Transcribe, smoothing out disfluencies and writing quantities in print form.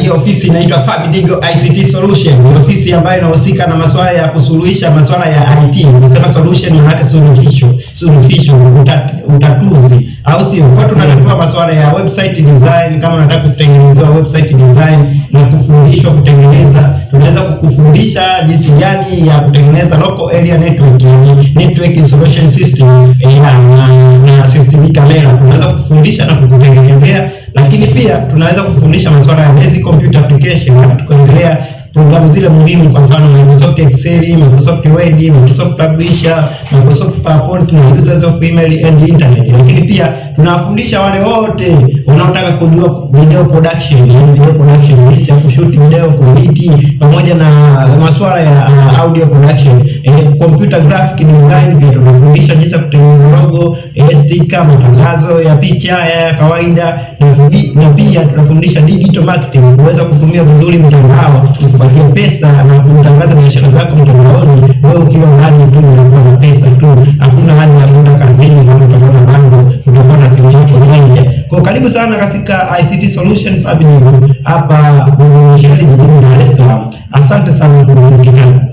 hii ofisi inaitwa Fabidigo ICT Solution. Ni ofisi ambayo inahusika na masuala ya kusuluhisha masuala ya IT. Unasema solution maana suluhisho, utatuzi. Au sio? Kwa tunatatua masuala ya website design, kama unataka kutengeneza website design na kufundishwa kutengeneza, tunaweza kukufundisha jinsi gani ya kutengeneza local area network installation system na system camera. Tunaweza kufundisha na kukutengenezea, lakini pia tunaweza kufundisha masuala ya basic computer application na tukaendelea programu zile muhimu, kwa mfano Microsoft Excel, Microsoft Word, Microsoft Publisher, Microsoft PowerPoint na users of email and internet. Lakini pia tunawafundisha wale wote wanaotaka kujua video production, jinsi ya kushoot video, kuedit, pamoja na masuala ya audio production, computer graphic design. Pia tunafundisha jinsi ya kutengeneza logo, sticker, matangazo ya picha ya kawaida, na pia tunafundisha digital marketing, kuweza kutumia vizuri mtandao kupatia pesa na kutangaza biashara zako mtandaoni, wewe ukiwa ndani tu na pesa tu. Hakuna haja ya kwenda kazini kama utakuwa na bango, utakuwa na simu yako nje. Kwa karibu sana katika ICT Solution Fabidigo hapa jijini Dar es Salaam. Asante sana kwa kusikiliza.